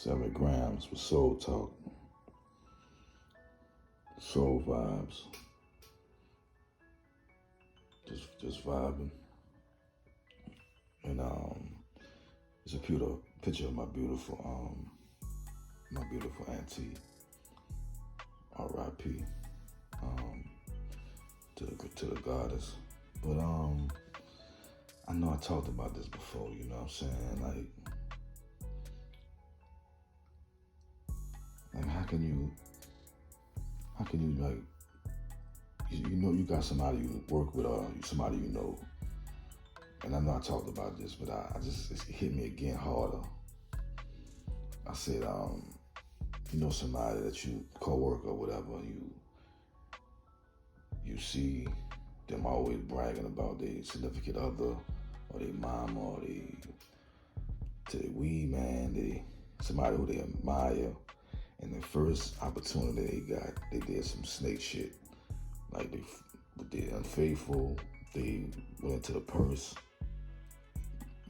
SVNGramz with Soul Talk, Soul Vibes, just vibing. And it's a picture of my beautiful auntie, R.I.P. To the goddess. But I know I talked about this before, you know what I'm saying? Like how can you like, you know you got somebody you work with or somebody you know, and I know I talked about this, but it hit me again harder. I said, you know somebody that you co-worker or whatever, you see them always bragging about their significant other or their mama or their weed man, somebody who they admire. And the first opportunity they got, they did some snake shit. Like they unfaithful, they went into the purse.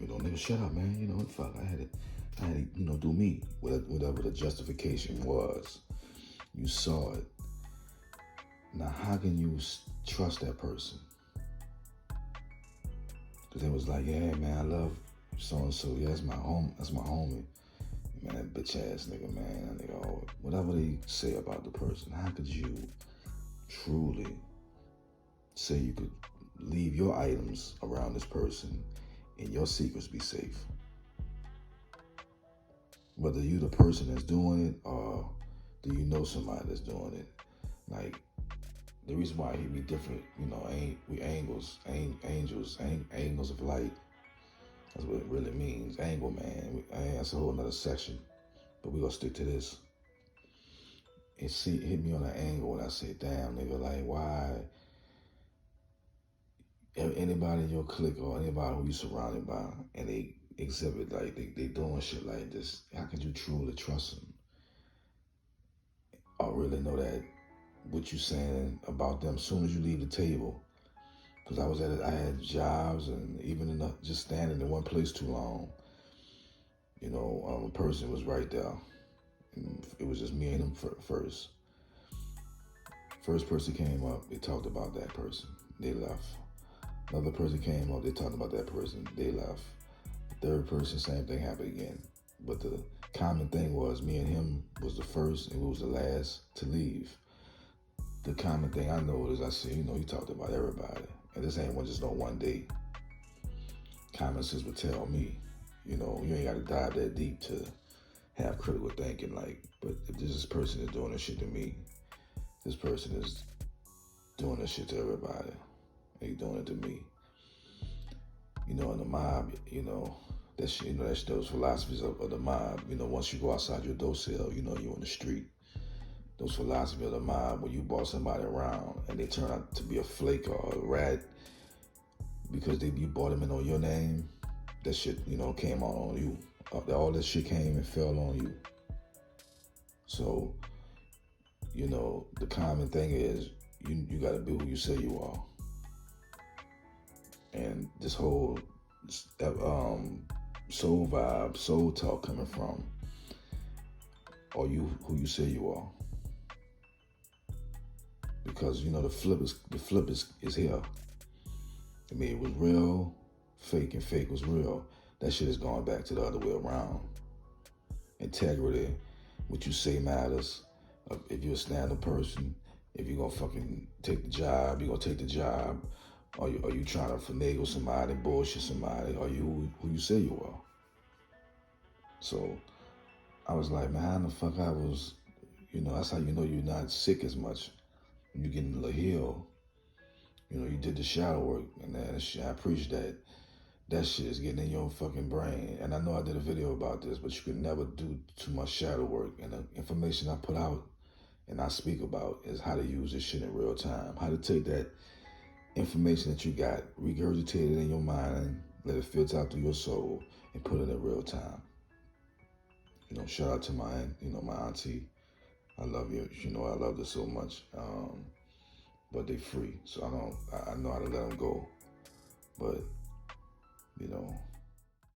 You know, nigga, shut up, man. You know, fuck, I had to, you know, do me. Whatever the justification was. You saw it. Now, how can you trust that person? Because it was like, yeah, man, I love so-and-so. Yeah, that's my homie. Man, that bitch ass nigga, man, that nigga, whatever they say about the person, how could you truly say you could leave your items around this person and your secrets be safe? Whether you the person that's doing it or do you know somebody that's doing it? Like, the reason why he be different, you know, we angels of light. That's what it really means, angle, man. That's a whole nother section, but we gonna stick to this. It hit me on an angle, and I said, damn, nigga, like, why? Anybody in your clique or anybody who you surrounded by, and they exhibit, like, they doing shit like this, how could you truly trust them? Or really know that what you saying about them as soon as you leave the table? Because I had jobs, and even just standing in one place too long, you know, a person was right there. And it was just me and him first. First person came up, they talked about that person, they left. Another person came up, they talked about that person, they left. The third person, same thing happened again. But the common thing was me and him was the first and we was the last to leave. The common thing I noticed, I said, you know, he talked about everybody. And this ain't just no one day. Common sense would tell me, you know, you ain't got to dive that deep to have critical thinking. Like, but if this person is doing this shit to me, this person is doing this shit to everybody. And he's doing it to me. You know, in the mob, you know, that shit, you know, that's those philosophies of the mob. You know, once you go outside your door cell, you know, you're on the street. Those philosophies of the mob, when you boss somebody around and they turn out to be a flake or a rat because you bought them in on your name, that shit, you know, came out on you. All that shit came and fell on you. So, you know, the common thing is you got to be who you say you are. And this whole soul vibe, soul talk coming from, are you who you say you are? Because, you know, the flip is here. I mean, it was real, fake, and fake was real. That shit is going back to the other way around. Integrity, what you say matters. If you're a stand-up person, if you're gonna fucking take the job, you're gonna take the job. Are you trying to finagle somebody, bullshit somebody? Are you who you say you are? So I was like, man, how the fuck I was, you know, that's how you know you're not sick as much. You getting a little healed. You know, you did the shadow work, and that shit, I appreciate that. That shit is getting in your fucking brain. And I know I did a video about this, but you can never do too much shadow work. And the information I put out and I speak about is how to use this shit in real time. How to take that information that you got, regurgitate it in your mind, let it filter out through your soul, and put it in real time. You know, shout out to my auntie. I love you. You know, I love her so much. But they free, so I know how to let them go. But, you know,